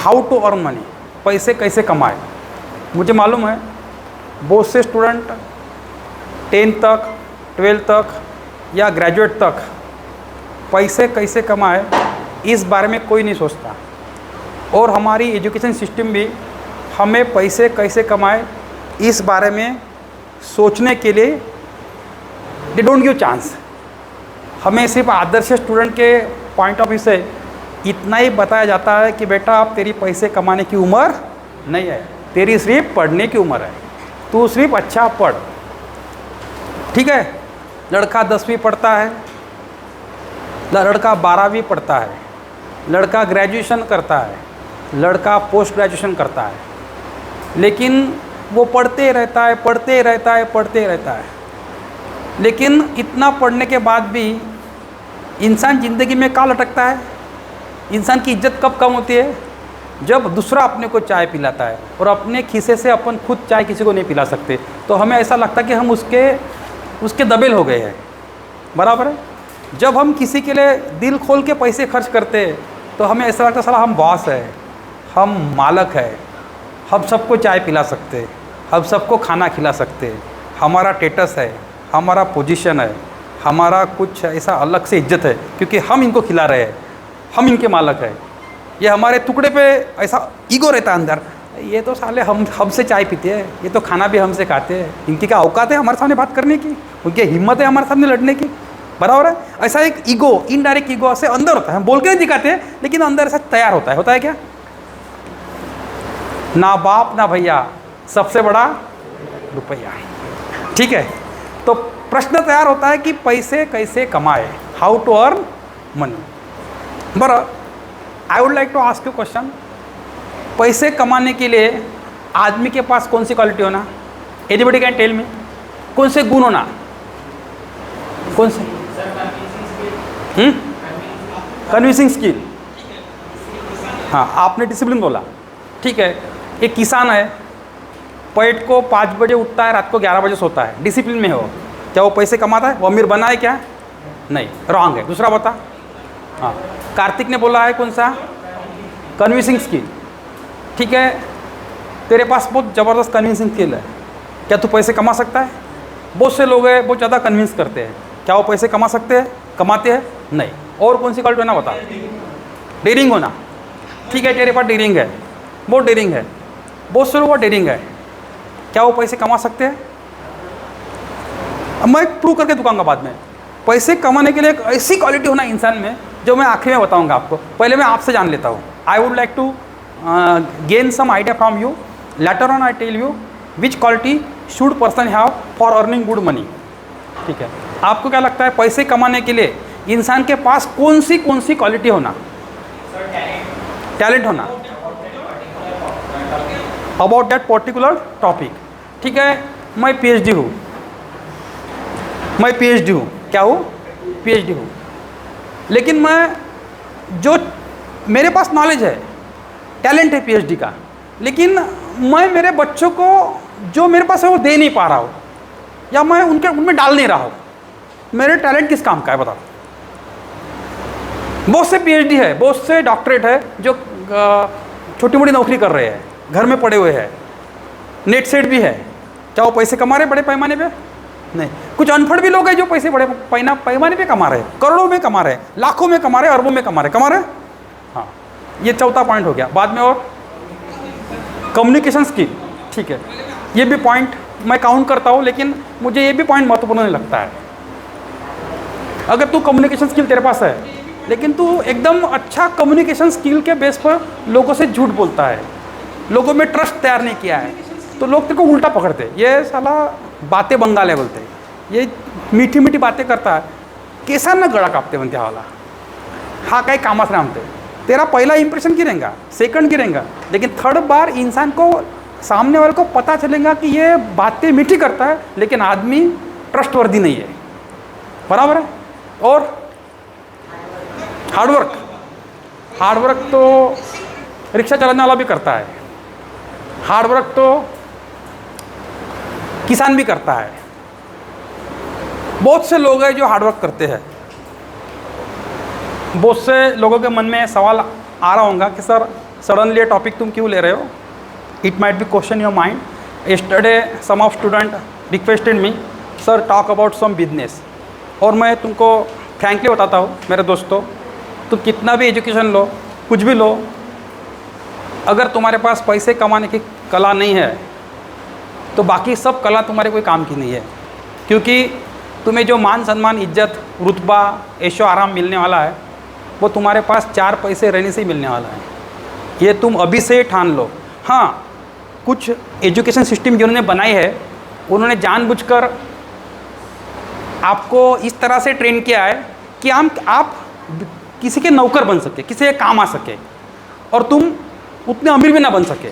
How to earn money, पैसे कैसे कमाए। मुझे मालूम है बहुत से स्टूडेंट 10 तक 12 तक या ग्रेजुएट तक पैसे कैसे कमाए इस बारे में कोई नहीं सोचता, और हमारी एजुकेशन सिस्टम भी हमें पैसे कैसे कमाए इस बारे में सोचने के लिए दे डोंट गिव चांस। हमें सिर्फ आदर्श स्टूडेंट के पॉइंट ऑफ व्यू से इतना ही बताया जाता है कि बेटा अब तेरी पैसे कमाने की उम्र नहीं है, तेरी सिर्फ पढ़ने की उम्र है, तू सिर्फ अच्छा पढ़। ठीक है, लड़का 10वीं पढ़ता है, लड़का 12वीं पढ़ता है, लड़का ग्रेजुएशन करता है, लड़का पोस्ट ग्रेजुएशन करता है, लेकिन वो पढ़ते रहता है पढ़ते रहता है पढ़ते रहता है। लेकिन इतना पढ़ने के बाद भी इंसान ज़िंदगी में कहाँ लटकता है? इंसान की इज्जत कब कम होती है? जब दूसरा अपने को चाय पिलाता है, और अपने खीसे से अपन खुद चाय किसी को नहीं पिला सकते, तो हमें ऐसा लगता है कि हम उसके दबेल हो गए हैं। बराबर है। जब हम किसी के लिए दिल खोल के पैसे खर्च करते हैं तो हमें ऐसा लगता है साला हम बॉस है, हम मालक है, हम सबको चाय पिला सकते हैं, हम सबको खाना खिला सकते हैं, हमारा स्टेटस है, हमारा पोजीशन है, हमारा कुछ ऐसा अलग से इज्जत है क्योंकि हम इनको खिला रहे हैं, हम इनके मालक हैं। ये हमारे टुकड़े पे ऐसा ईगो रहता है अंदर, ये तो साले हमसे चाय पीते हैं, ये तो खाना भी हमसे खाते हैं, इनकी क्या औकात है हमारे सामने बात करने की, उनकी हिम्मत है हमारे सामने लड़ने की। बराबर है। ऐसा एक ईगो, इनडायरेक्ट ईगो से अंदर होता है, हम बोल के नहीं दिखाते हैं लेकिन अंदर ऐसा तैयार होता है क्या? ना बाप ना भैया, सबसे बड़ा रुपया। ठीक है, तो प्रश्न तैयार होता है कि पैसे कैसे कमाए, हाउ टू अर्न मनी। बरं, I would like to ask you question, पैसे कमाने के लिए आदमी के पास कौन सी क्वालिटी होना? एनीबडी कैन टेल मी, कौन से गुण होना? कौन से? Convincing skill. हाँ, आपने डिसिप्लिन बोला, ठीक है। एक किसान है, पेट को 5 बजे उठता है, रात को 11 बजे सोता है, डिसिप्लिन में हो, क्या वो पैसे कमाता है? वो अमीर बना है क्या? नहीं, रॉन्ग है। दूसरा बता। हाँ, कार्तिक ने बोला है कौन सा? Convincing skill. ठीक है, तेरे पास बहुत ज़बरदस्त कन्विंसिंग स्किल है, क्या तू पैसे कमा सकता है? बहुत से लोग हैं बहुत ज़्यादा कन्विंस करते हैं, क्या वो पैसे कमा सकते हैं? कमाते हैं? नहीं। और कौन सी क्वालिटी होना बता? डेयरिंग होना। ठीक है, तेरे पास डेयरिंग है, बहुत डेयरिंग है, बहुत से लोगों को डेयरिंग है, क्या वो पैसे कमा सकते हैं? अब मैं प्रूव करके दिखाऊंगा बाद में। पैसे कमाने के लिए एक ऐसी क्वालिटी होना इंसान में जो मैं आखिर में बताऊंगा आपको, पहले मैं आपसे जान लेता हूँ। I would like to gain some idea from you, later on I tell you which quality should person have for earning good money. ठीक है, आपको क्या लगता है पैसे कमाने के लिए इंसान के पास कौन सी क्वालिटी होना? टैलेंट होना अबाउट दैट पर्टिकुलर टॉपिक। ठीक है, मैं PhD हूँ, क्या हूँ? PhD हूँ, लेकिन मैं जो मेरे पास नॉलेज है, टैलेंट है PhD का, लेकिन मैं मेरे बच्चों को जो मेरे पास है वो दे नहीं पा रहा हूँ, या मैं उनमें डाल नहीं रहा हूँ। मेरे टैलेंट किस काम का है बताओ? बहुत से PhD है, बहुत से डॉक्टरेट है जो छोटी मोटी नौकरी कर रहे हैं, घर में पड़े हुए हैं, नेट सेट भी है, क्या वो पैसे कमा रहे बड़े पैमाने पे? नहीं। कुछ अनपढ़ भी लोग हैं जो पैसे बड़े पैमाने पे कमा रहे हैं, करोड़ों में कमा रहे हैं, लाखों में कमा रहे हैं, अरबों में कमा रहे हैं। हाँ, ये चौथा पॉइंट हो गया। बाद में और कम्युनिकेशन स्किल। ठीक है, ये भी पॉइंट मैं काउंट करता हूँ, लेकिन मुझे ये भी पॉइंट महत्वपूर्ण नहीं लगता है। अगर तू कम्युनिकेशन स्किल तेरे पास है, लेकिन तू एकदम अच्छा कम्युनिकेशन स्किल के बेस पर लोगों से झूठ बोलता है, लोगों में ट्रस्ट तैयार नहीं किया है, तो लोग तेरे को उल्टा पकड़ते, ये साला बातें बंगाल है बोलते, ये मीठी मीठी बातें करता है, कैसा ना गड़ा कापते बनते वाला, हाँ काही कामास रामते। तेरा पहला इंप्रेशन गिरेगा, सेकंड गिरेगा, लेकिन थर्ड बार इंसान को, सामने वाले को पता चलेगा कि ये बातें मीठी करता है लेकिन आदमी ट्रस्टवर्दी नहीं है। बराबर है। और हार्डवर्क तो रिक्शा चलाने वाला भी करता है, हार्डवर्क तो किसान भी करता है। बहुत से लोग हैं जो हार्डवर्क करते हैं। बहुत से लोगों के मन में सवाल आ रहा होगा कि सर सडनली ये टॉपिक तुम क्यों ले रहे हो? It might be question your mind. Yesterday some of student requested me, sir talk about some business. और मैं तुमको फ्रैंकली बताता हूँ मेरे दोस्तों, तुम कितना भी एजुकेशन लो, कुछ भी लो, अगर तुम्हारे पास पैसे कमाने की कला नहीं है तो बाकी सब कला तुम्हारे कोई काम की नहीं है. क्योंकि तुम्हें जो मान सम्मान, इज्जत, रुतबा, ऐशो आराम मिलने वाला है वो तुम्हारे पास 4 पैसे रहने से ही मिलने वाला है. ये तुम अभी से ठान लो. हाँ, कुछ एजुकेशन सिस्टम जिन्होंने बनाई है उन्होंने जानबूझकर आपको इस तरह से ट्रेन किया है कि आप किसी के नौकर बन सके, किसी के काम आ सके, और तुम उतने अमीर भी ना बन सके.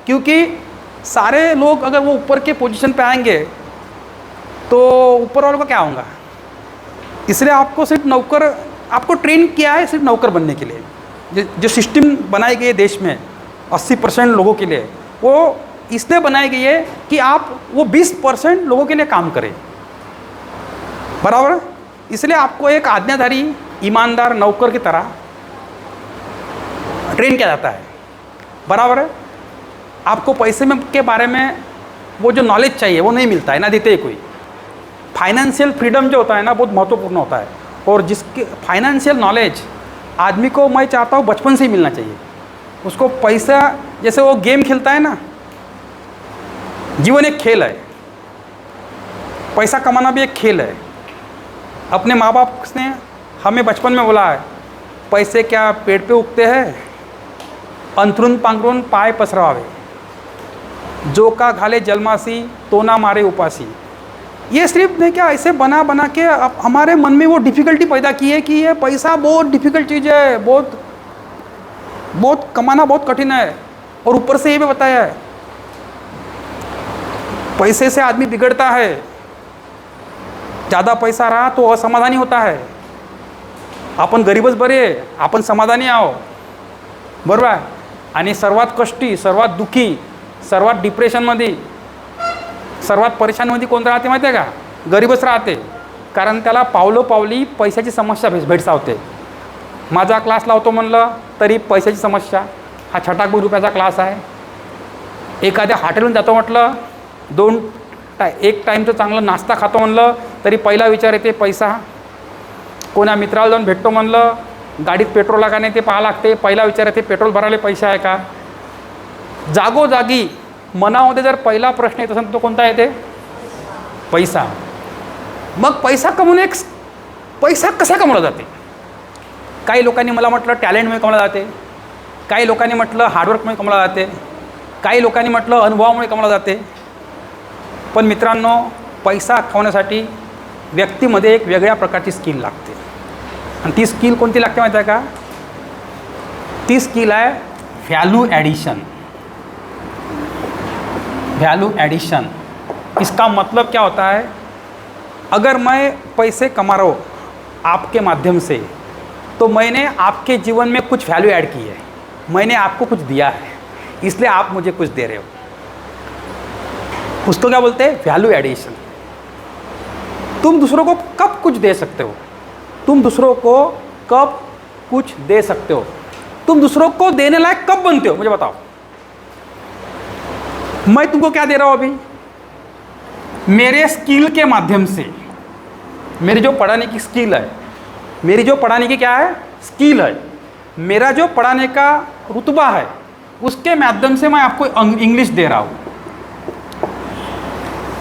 क्योंकि सारे लोग अगर वो ऊपर के पोजीशन पे आएंगे तो ऊपर वालों का क्या होगा. इसलिए आपको सिर्फ नौकर, आपको ट्रेन किया है सिर्फ नौकर बनने के लिए. जो सिस्टम बनाई गई है देश में 80% लोगों के लिए, वो इसलिए बनाई गई है कि आप वो 20% लोगों के लिए काम करें. बराबर. इसलिए आपको एक आज्ञाधारी, ईमानदार नौकर की तरह ट्रेन किया जाता है. बराबर है. आपको पैसे में के बारे में वो जो नॉलेज चाहिए वो नहीं मिलता है, ना देते ही कोई. फाइनेंशियल फ्रीडम जो होता है ना, बहुत महत्वपूर्ण होता है. और जिसके फाइनेंशियल नॉलेज आदमी को, मैं चाहता हूँ बचपन से ही मिलना चाहिए. उसको पैसा, जैसे वो गेम खेलता है ना, जीवन एक खेल है, पैसा कमाना भी एक खेल है. अपने माँ बाप ने हमें बचपन में बोला है, पैसे क्या पेड़ पे उगते हैं, अंथरून पांघरून पाय पसरवावे, जो का घाले जलमासी तो ना मारे उपासी. ये सिर्फ नहीं क्या, ऐसे बना बना के अब हमारे मन में वो डिफ़िकल्टी पैदा की है कि ये पैसा बहुत डिफ़िकल्ट चीज़ है, बहुत कमाना बहुत कठिन है. और ऊपर से ये भी बताया है पैसे से आदमी बिगड़ता है, ज़्यादा पैसा रहा तो असमाधानी होता है. आपण गरीबच बरे, आपण समाधानी आहो. बरोबर आहे. आणि सर्वात कष्टी, सर्वात दुःखी, सर्वात डिप्रेशनमध्ये, सर्वात परेशानमध्ये कोण राहते माहिती आहे का? गरीबच राहते. कारण त्याला पावलोपावली पैशाची समस्या भेडसावते. माझा क्लास लावतो म्हणलं तरी पैशाची समस्या. हा छटाक रुपयाचा क्लास आहे. एखाद्या हॉटेलून जातो म्हटलं, एक टाईमचं चांगलं नाश्ता खातो म्हणलं तरी पहिला विचार येते पैसा. कोणा मित्राला जाऊन भेटतो म्हणलं, गाडीत पेट्रोल आहे का नाही ते पाहा लागते. पहिला विचार येते पेट्रोल भरायला पैसे आहे का. जागोजागी मनामध्ये जर पहिला प्रश्न येत असेल तो कोणता येते? पैसा. मग पैसा कमवणे, पैसा कसा कमवला जाते? काही लोकांनी मला म्हटलं टॅलेंटमुळे कमवला जाते, काही लोकांनी म्हटलं हार्डवर्कमुळे कमवला जाते, काही लोकांनी म्हटलं अनुभवामुळे कमवला जाते. पण मित्रांनो, पैसा कमवण्यासाठी व्यक्तीमध्ये एक वेगळ्या प्रकारची स्किल लागते. आणि ती स्किल कोणती लागते माहिती आहे का? ती स्किल आहे वैल्यू एडिशन. वैल्यू एडिशन, इसका मतलब क्या होता है? अगर मैं पैसे कमा रहा हूँ आपके माध्यम से, तो मैंने आपके जीवन में कुछ वैल्यू ऐड की है, मैंने आपको कुछ दिया है, इसलिए आप मुझे कुछ दे रहे हो. उसको क्या बोलते हैं? Value addition. तुम दूसरों को कब कुछ दे सकते हो? तुम दूसरों को कब कुछ दे सकते हो? तुम दूसरों को देने लायक कब बनते हो? मुझे बताओ. मैं तुमको क्या दे रहा हूं अभी? मेरे स्किल के माध्यम से, मेरी जो पढ़ाने की स्किल है, मेरी जो पढ़ाने की क्या है? स्किल है, मेरा जो पढ़ाने का रुतबा है, उसके माध्यम से मैं आपको इंग्लिश दे रहा हूँ.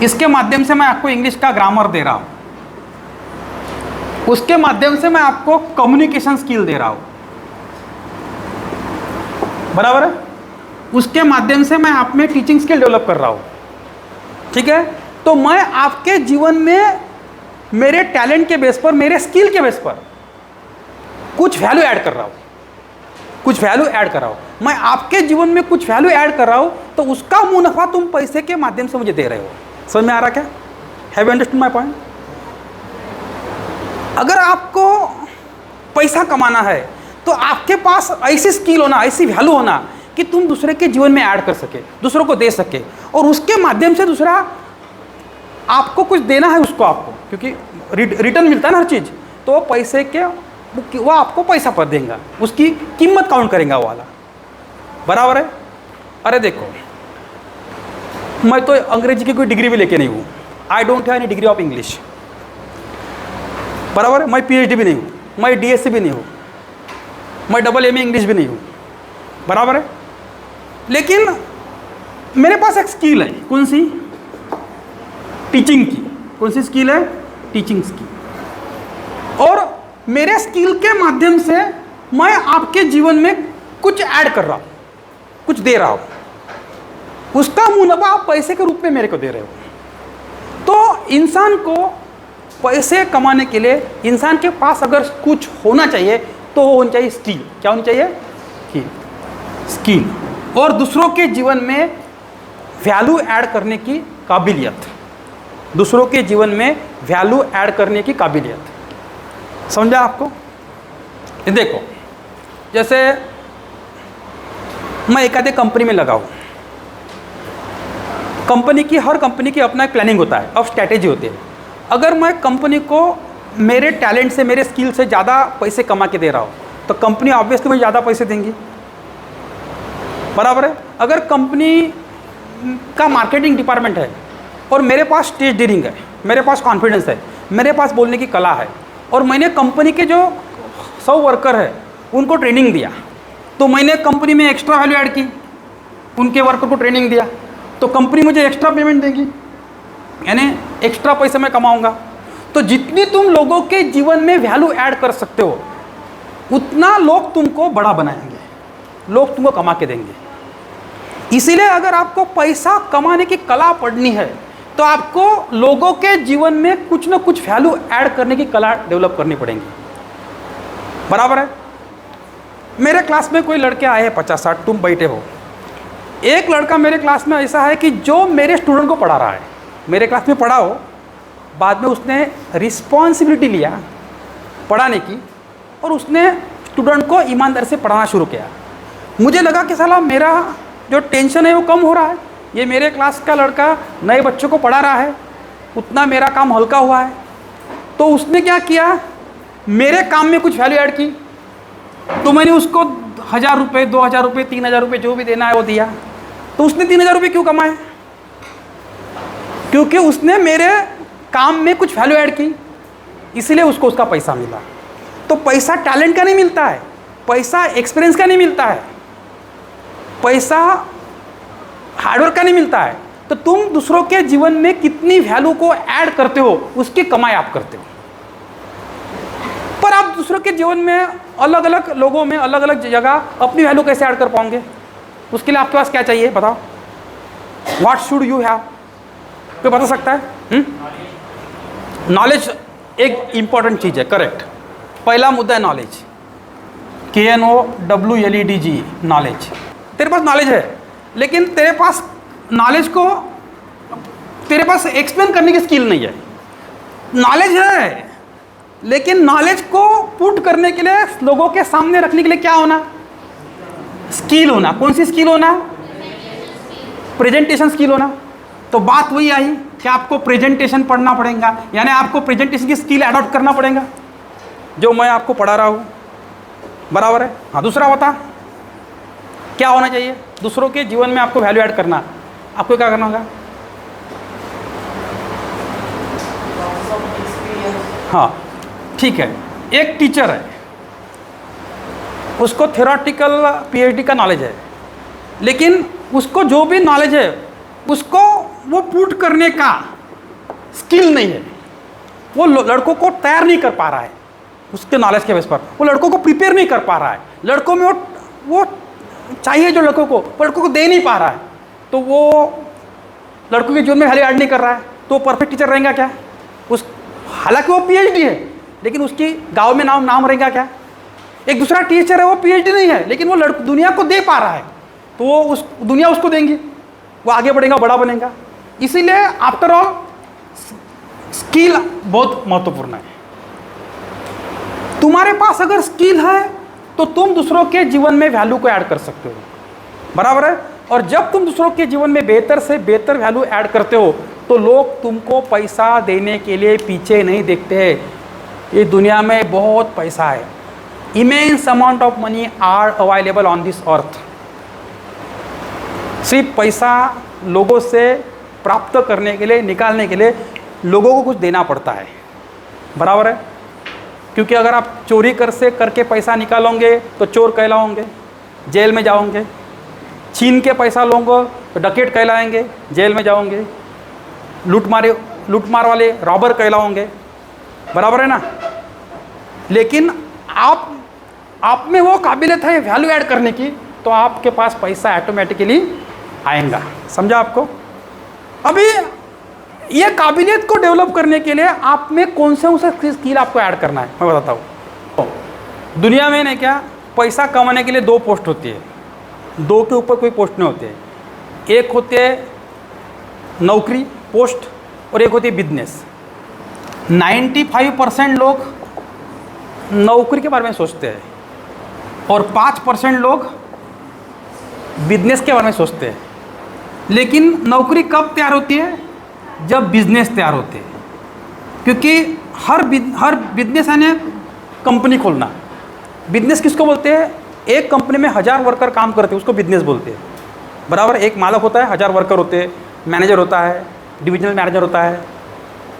इसके माध्यम से मैं आपको इंग्लिश का ग्रामर दे रहा हूँ. उसके माध्यम से मैं आपको कम्युनिकेशन स्किल दे रहा हूँ. बराबर है. उसके माध्यम से मैं आप में टीचिंग स्किल डेवलप कर रहा हूँ. ठीक है. तो मैं आपके जीवन में मेरे टैलेंट के बेस पर, मेरे स्किल के बेस पर कुछ वैल्यू ऐड कर रहा हूँ, कुछ वैल्यू ऐड कर रहा हूँ. मैं आपके जीवन में कुछ वैल्यू ऐड कर रहा हूँ, तो उसका मुनाफा तुम पैसे के माध्यम से मुझे दे रहे हो. समझ में आ रहा क्या? Have you understood my point? अगर आपको पैसा कमाना है तो आपके पास ऐसी स्किल होना, ऐसी वैल्यू होना कि तुम दूसरे के जीवन में ऐड कर सके, दूसरों को दे सके, और उसके माध्यम से दूसरा आपको कुछ देना है उसको, आपको क्योंकि रिटर्न मिलता है ना हर चीज़. तो वो पैसे के, वो आपको पैसा पर देगा, उसकी कीमत काउंट करेगा वो वाला. बराबर है। अरे देखो, मैं तो अंग्रेजी की कोई डिग्री भी लेके नहीं हूँ, I don't have any degree of English, बराबर है। मैं पीएचडी भी नहीं हूँ, मैं डीएससी भी नहीं हूँ, मैं डबल एमए इंग्लिश भी नहीं हूँ, बराबर है। लेकिन मेरे पास एक स्किल है, कौन सी? टीचिंग की। कौन सी स्किल है? Teaching skill. और मेरे स्किल के माध्यम से मैं आपके जीवन में कुछ ऐड कर रहा हूँ, कुछ दे रहा हूँ, उसका मुनाफा आप पैसे के रूप में मेरे को दे रहे हो। तो इंसान को पैसे कमाने के लिए इंसान के पास अगर कुछ होना चाहिए तो वो होनी चाहिए स्किल। क्या होनी चाहिए? स्किल। और दूसरों के जीवन में वैल्यू ऐड करने की काबिलियत, दूसरों के जीवन में वैल्यू ऐड करने की काबिलियत। समझा आपको? ये देखो, जैसे मैं एक आधे कंपनी में लगा हूँ, हर कंपनी की अपना एक प्लानिंग होता है, अब स्ट्रैटेजी होती है। अगर मैं कंपनी को मेरे टैलेंट से, मेरे स्किल से ज़्यादा पैसे कमा के दे रहा हूँ तो कंपनी ऑब्वियसली मुझे ज़्यादा पैसे देंगी, बराबर है। अगर कंपनी का मार्केटिंग डिपार्टमेंट है और मेरे पास स्टेज डीलिंग है, मेरे पास कॉन्फिडेंस है, मेरे पास बोलने की कला है, और मैंने कंपनी के जो 100 वर्कर है उनको ट्रेनिंग दिया, तो मैंने कंपनी में एक्स्ट्रा वैल्यू ऐड की, उनके वर्कर को ट्रेनिंग दिया, तो कंपनी मुझे एक्स्ट्रा पेमेंट देगी, यानी एक्स्ट्रा पैसे मैं कमाऊंगा। तो जितनी तुम लोगों के जीवन में वैल्यू ऐड कर सकते हो उतना लोग तुमको बड़ा बनाएंगे, लोग तुमको कमा के देंगे। इसीलिए अगर आपको पैसा कमाने की कला पढ़नी है तो आपको लोगों के जीवन में कुछ ना कुछ वैल्यू ऐड करने की कला डेवलप करनी पड़ेगी, बराबर है। मेरे क्लास में कोई लड़के आए हैं 50-60, तुम बैठे हो। एक लड़का मेरे क्लास में ऐसा है कि जो मेरे स्टूडेंट को पढ़ा रहा है, मेरे क्लास में पढ़ा हो, बाद में उसने रिस्पॉन्सिबिलिटी लिया पढ़ाने की और उसने स्टूडेंट को ईमानदारी से पढ़ाना शुरू किया। मुझे लगा कि साला मेरा जो टेंशन है वो कम हो रहा है, ये मेरे क्लास का लड़का नए बच्चों को पढ़ा रहा है, उतना मेरा काम हल्का हुआ है। तो उसने क्या किया, मेरे काम में कुछ वैल्यू ऐड की, तो मैंने उसको 1000 रुपये, 2000 रुपये, 3000 रुपये जो भी देना है वो दिया। तो उसने 3000 रुपये क्यों कमाए? क्योंकि उसने मेरे काम में कुछ वैल्यू ऐड की, इसलिए उसको उसका पैसा मिला। तो पैसा टैलेंट का नहीं मिलता है, पैसा एक्सपीरियंस का नहीं मिलता है, पैसा हार्डवर्क का नहीं मिलता है। तो तुम दूसरों के जीवन में कितनी वैल्यू को ऐड करते हो उसकी कमाई आप करते हो। पर आप दूसरों के जीवन में अलग अलग लोगों में अलग अलग जगह अपनी वैल्यू कैसे ऐड कर पाओगे? उसके लिए आपके पास क्या चाहिए बताओ? What should you have? कोई बता सकता है? नॉलेज एक इंपॉर्टेंट चीज़ है, करेक्ट। पहला मुद्दा है नॉलेज, KNOWLEDG, नॉलेज। तेरे पास नॉलेज है लेकिन तेरे पास नॉलेज को तेरे पास एक्सप्लेन करने की स्किल नहीं है। नॉलेज है लेकिन नॉलेज को पुट करने के लिए, लोगों के सामने रखने के लिए क्या होना? स्किल होना। कौन सी स्किल होना? प्रेजेंटेशन स्किल होना। तो बात वही आई कि आपको प्रेजेंटेशन पढ़ना पड़ेगा, यानी आपको प्रेजेंटेशन की स्किल अडॉप्ट करना पड़ेगा, जो मैं आपको पढ़ा रहा हूँ, बराबर है। हाँ, दूसरा बता क्या होना चाहिए? दूसरों के जीवन में आपको वैल्यू ऐड करना, आपको क्या करना होगा? हाँ ठीक है, एक टीचर है, उसको थ्योरेटिकल PhD का नॉलेज है, लेकिन उसको जो भी नॉलेज है उसको वो पुट करने का स्किल नहीं है। वो लड़कों को तैयार नहीं कर पा रहा है उसके नॉलेज के बेस पर, वो लड़कों को प्रिपेयर नहीं कर पा रहा है। लड़कों में वो चाहिए जो लड़कों को दे नहीं पा रहा है, तो वो लड़कों के जीवन में वैल्यू ऐड नहीं कर रहा है। तो परफेक्ट टीचर रहेगा क्या? हालांकि वो PhD है लेकिन उसकी गांव में नाम रहेगा क्या? एक दूसरा टीचर है, वो PhD नहीं है लेकिन वो दुनिया को दे पा रहा है, तो वो दुनिया उसको देंगी, वो आगे बढ़ेगा, बड़ा बनेगा। इसीलिए आफ्टर ऑल स्किल बहुत महत्वपूर्ण है। तुम्हारे पास अगर स्किल है तो तुम दूसरों के जीवन में वैल्यू को ऐड कर सकते हो, बराबर है। और जब तुम दूसरों के जीवन में बेहतर से बेहतर वैल्यू ऐड करते हो तो लोग तुमको पैसा देने के लिए पीछे नहीं देखते हैं। ये दुनिया में बहुत पैसा है, immense amount of money are available on this earth. सिर्फ पैसा लोगों से प्राप्त करने के लिए, निकालने के लिए लोगों को कुछ देना पड़ता है, बराबर है। क्योंकि अगर आप चोरी करके पैसा निकालोगे तो चोर कहलाओगे, जेल में जाओगे। छीन के पैसा लोगे तो डकैत कहलाएंगे, जेल में जाओगे। लूटमार वाले रॉबर कहलाओगे, बराबर है ना। लेकिन आप में वो काबिलियत है वैल्यू ऐड करने की, तो आपके पास पैसा ऑटोमेटिकली आएगा। समझा आपको? अभी ये काबिलियत को डेवलप करने के लिए आप में कौन से स्किल आपको ऐड करना है, मैं बताता हूँ। दुनिया में नहीं क्या, पैसा कमाने के लिए दो पोस्ट होती है, दो के ऊपर कोई पोस्ट नहीं होते। एक होते है नौकरी पोस्ट और एक होती है बिजनेस। 95% लोग नौकरी के बारे में सोचते हैं और 5% लोग बिजनेस के बारे में सोचते हैं। लेकिन नौकरी कब तैयार होती है? जब बिजनेस तैयार होते हैं। क्योंकि हर बिजनेस है ना कंपनी खोलना। बिजनेस किसको बोलते हैं? एक कंपनी में 1000 वर्कर काम करते हैं, उसको बिजनेस बोलते हैं, बराबर। एक मालक होता है, 1000 वर्कर होते हैं, मैनेजर होता है, डिविजनल मैनेजर होता है,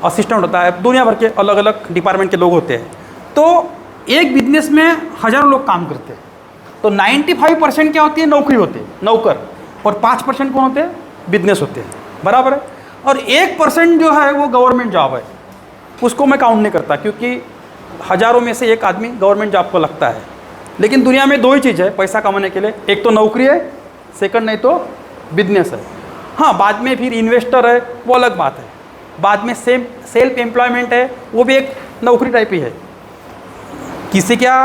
असिस्टेंट होता है, दुनिया भर के अलग अलग डिपार्टमेंट के लोग होते हैं। तो एक बिजनेस में हज़ारों लोग काम करते हैं। तो 95% क्या होती है? नौकरी होती है, नौकर। और 5% कौन होते हैं? बिजनेस होते हैं, बराबर है। और 1% जो है वो गवर्नमेंट जॉब है, उसको मैं काउंट नहीं करता, क्योंकि हज़ारों में से एक आदमी गवर्नमेंट जॉब को लगता है। लेकिन दुनिया में दो ही चीज़ है पैसा कमाने के लिए, एक तो नौकरी है, सेकंड नहीं तो बिजनेस है। हाँ, बाद में फिर इन्वेस्टर है, वो अलग बात है। बाद में सेल्फ एम्प्लॉयमेंट है, वो भी एक नौकरी टाइप ही है। किसी क्या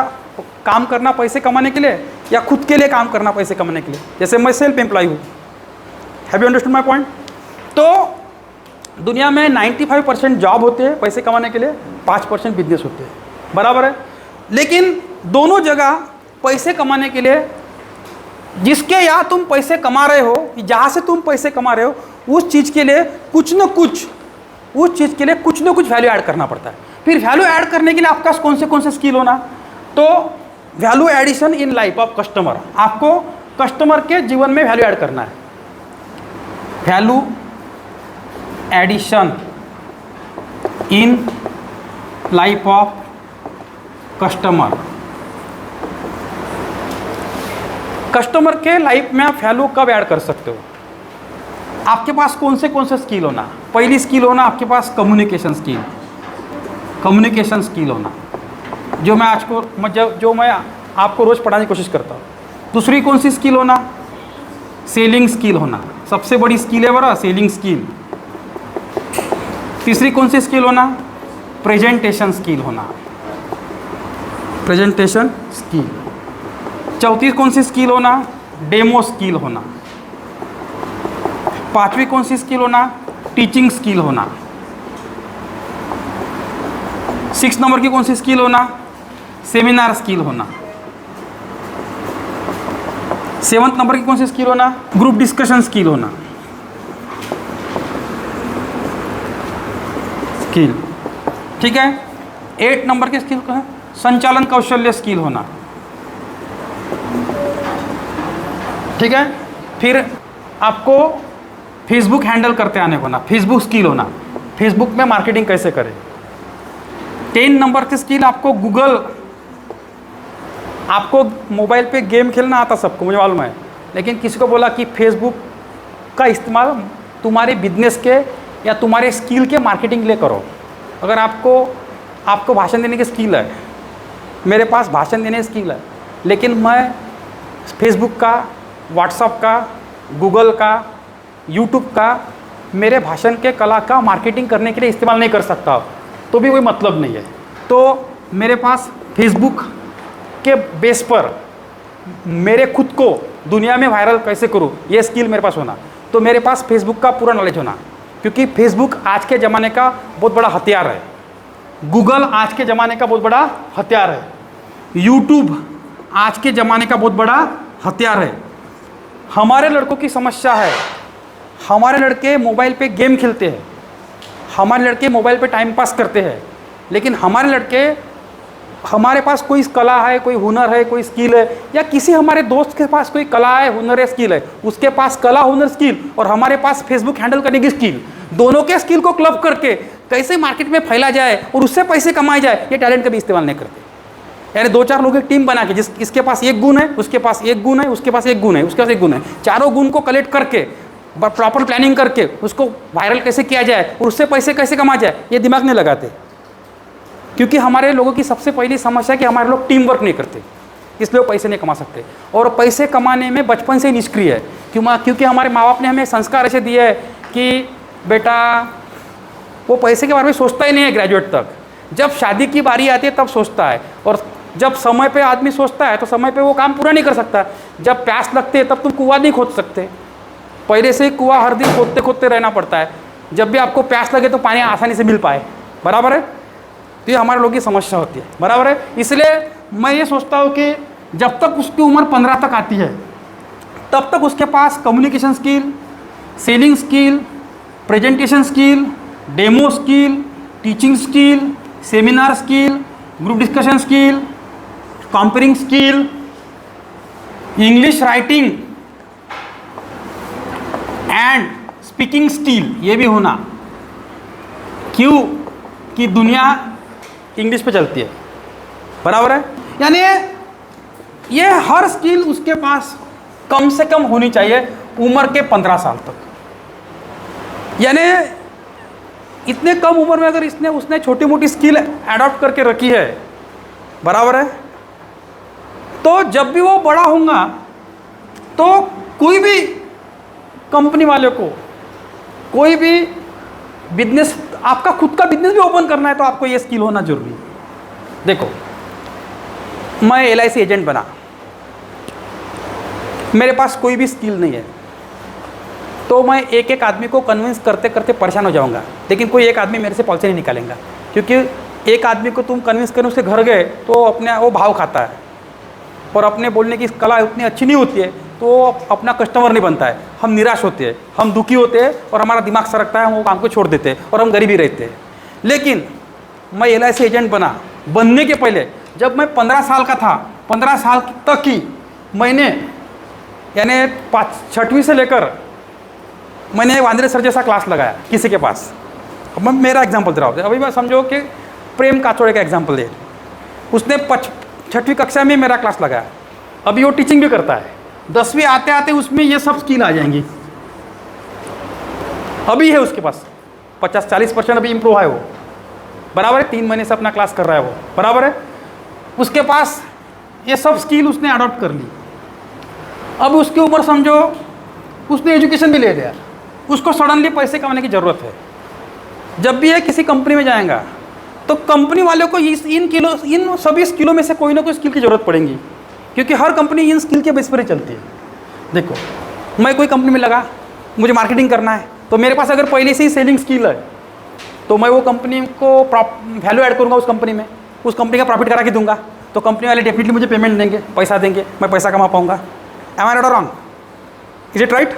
काम करना पैसे कमाने के लिए, या खुद के लिए काम करना पैसे कमाने के लिए। जैसे मैं सेल्फ एम्प्लॉय हूँ। Have you understood my point? तो दुनिया में 95% जॉब होते हैं पैसे कमाने के लिए, 5% बिजनेस होते हैं, बराबर है। लेकिन दोनों जगह पैसे कमाने के लिए, जिसके यहाँ तुम पैसे कमा रहे हो, जहाँ से तुम पैसे कमा रहे हो, उस चीज़ के लिए कुछ न कुछ वैल्यू ऐड करना पड़ता है। फिर वैल्यू ऐड करने के लिए आपका कौन से स्किल होना? तो value addition in life of customer. आपको कस्टमर के जीवन में वैल्यू ऐड करना है। Value addition in life of customer. Customer के लाइफ में आप वैल्यू कब ऐड कर सकते हो? आपके पास कौन से स्किल होना? पहली स्किल होना आपके पास कम्युनिकेशन स्किल होना, जो मैं आपको रोज़ पढ़ाने की कोशिश करता हूँ। दूसरी कौन सी स्किल होना? सेलिंग स्किल होना। सबसे बड़ी स्किल है बड़ा सेलिंग स्किल। तीसरी कौन सी स्किल होना? प्रेजेंटेशन स्किल होना, प्रेजेंटेशन स्किल। चौथी कौन सी स्किल होना? डेमो स्किल होना। पांचवी कौन सी स्किल होना? टीचिंग स्किल होना। 6 नंबर की कौन सी स्किल होना? सेमिनार स्किल होना। 7 नंबर की कौन सी स्किल होना? ग्रुप डिस्कशन स्किल होना। स्किल, ठीक है। 8 नंबर की स्किल का है संचालन कौशल्य स्किल होना, ठीक है। फिर आपको फेसबुक हैंडल करते आने को ना, फेसबुक स्किल होना, फेसबुक में मार्केटिंग कैसे करें। 10 नंबर की स्किल आपको आपको मोबाइल पे गेम खेलना आता सबको, मुझे मालूम है। लेकिन किसी को बोला कि फेसबुक का इस्तेमाल तुम्हारे बिजनेस के या तुम्हारे स्किल के मार्केटिंग के लिए करो। अगर आपको भाषण देने की स्किल है, मेरे पास भाषण देने की स्किल है, लेकिन मैं फेसबुक का, व्हाट्सएप का, गूगल का, यूट्यूब का मेरे भाषण के कला का मार्केटिंग करने के लिए इस्तेमाल नहीं कर सकता, तो भी कोई मतलब नहीं है। तो मेरे पास फेसबुक के बेस पर मेरे खुद को दुनिया में वायरल कैसे करूँ, ये स्किल मेरे पास होना। तो मेरे पास फेसबुक का पूरा नॉलेज होना, क्योंकि फेसबुक आज के ज़माने का बहुत बड़ा हथियार है। गूगल आज के ज़माने का बहुत बड़ा हथियार है। यूट्यूब आज के ज़माने का बहुत बड़ा हथियार है। हमारे लड़कों की समस्या है, हमारे लड़के मोबाइल पे गेम खेलते हैं, हमारे लड़के मोबाइल पे टाइम पास करते हैं, लेकिन हमारे लड़के हमारे पास कोई कला है, कोई हुनर है, कोई स्किल है, या किसी हमारे दोस्त के पास कोई कला है, हुनर है, स्किल है, उसके पास कला, हुनर, स्किल, और हमारे पास फेसबुक हैंडल करने की स्किल, दोनों के स्किल को क्लब करके कैसे मार्केट में फैला जाए और उससे पैसे कमाए जाए, ये टैलेंट का भी इस्तेमाल नहीं करते। यानी 2-4 लोगों की टीम बना के, इसके पास एक गुण है, उसके पास एक गुण है, उसके पास एक गुण है, उसके पास एक गुण है, चारों गुण को कलेक्ट करके प्रॉपर प्लानिंग करके उसको वायरल कैसे किया जाए और उससे पैसे कैसे कमाया जाए, ये दिमाग नहीं लगाते। क्योंकि हमारे लोगों की सबसे पहली समस्या है कि हमारे लोग टीम वर्क नहीं करते, इसलिए वो पैसे नहीं कमा सकते। और पैसे कमाने में बचपन से ही निष्क्रिय है। क्योंकि हमारे माँ बाप ने हमें संस्कार ऐसे दिए है कि बेटा वो पैसे के बारे में सोचता ही नहीं है ग्रेजुएट तक। जब शादी की बारी आती है तब सोचता है, और जब समय पे आदमी सोचता है तो समय पे वो काम पूरा नहीं कर सकता। जब प्यास लगती है तब तुम कुआं नहीं खोद सकते, पहले से ही कुआं हर दिन खोदते खोदते रहना पड़ता है, जब भी आपको प्यास लगे तो पानी आसानी से मिल पाए। बराबर है? तो ये हमारे लोगों की समस्या होती है। बराबर है? इसलिए मैं ये सोचता हूँ कि जब तक उसकी उम्र 15 तक आती है तब तक उसके पास communication skill, selling skill, presentation skill, demo skill, teaching skill, seminar skill, group discussion skill, compering skill, English writing and speaking skill ये भी होना। क्यों? कि दुनिया इंग्लिश पे चलती है। बराबर है? यानी ये हर स्किल उसके पास कम से कम होनी चाहिए उम्र के 15 साल तक। यानी इतने कम उम्र में अगर उसने छोटी मोटी स्किल अडॉप्ट करके रखी है, बराबर है, तो जब भी वो बड़ा होगा तो कोई भी कंपनी वाले को, कोई भी बिजनेस, आपका खुद का बिजनेस भी ओपन करना है तो आपको ये स्किल होना जरूरी है। देखो, मैं LIC एजेंट बना, मेरे पास कोई भी स्किल नहीं है, तो मैं एक एक आदमी को कन्विंस करते करते परेशान हो जाऊंगा, लेकिन कोई एक आदमी मेरे से पॉलिसी नहीं निकालेगा। क्योंकि एक आदमी को तुम कन्विंस करो उसके घर गए तो अपने वो भाव खाता है, और अपने बोलने की कला उतनी अच्छी नहीं होती है तो अपना कस्टमर नहीं बनता है। हम निराश होते हैं, हम दुखी होते हैं, और हमारा दिमाग सरकता है, हम वो काम को छोड़ देते हैं और हम गरीबी रहते हैं। लेकिन मैं LIC एजेंट बनने के पहले, जब मैं 15 साल का था, 15 साल तक ही मैंने, यानी 6वीं से लेकर मैंने वांद्रे सर जैसा क्लास लगाया किसी के पास। अब मैं मेरा एग्जाम्पल दे रहा हूँ। अभी मैं समझो कि प्रेम काचोड़े का एग्जाम्पल दे, उसने 6वीं कक्षा में मेरा क्लास लगाया, अभी वो टीचिंग भी करता है। 10वीं आते आते उसमें ये सब स्किल आ जाएंगी। अभी है उसके पास 50-40% अभी इम्प्रूव है वो। बराबर है? 3 महीने से अपना क्लास कर रहा है वो। बराबर है? उसके पास ये सब स्किल उसने अडॉप्ट कर ली। अब उसकी उम्र समझो, उसने एजुकेशन भी ले लिया, उसको सडनली पैसे कमाने की ज़रूरत है। जब भी ये किसी कंपनी में जाएगा तो कंपनी वालों को इन सभी स्किलों में से कोई ना कोई स्किल की ज़रूरत पड़ेगी, क्योंकि हर कंपनी इन स्किल के बेस पर ही चलती है। देखो, मैं कोई कंपनी में लगा, मुझे मार्केटिंग करना है, तो मेरे पास अगर पहले से ही सेलिंग स्किल है तो मैं वो कंपनी को वैल्यू ऐड करूँगा, उस कंपनी में उस कंपनी का प्रॉफिट करा के दूंगा, तो कंपनी वाले डेफिनेटली मुझे पेमेंट देंगे, पैसा देंगे, मैं पैसा कमा पाऊँगा। एम आई राइट और रॉन्ग? Is it right?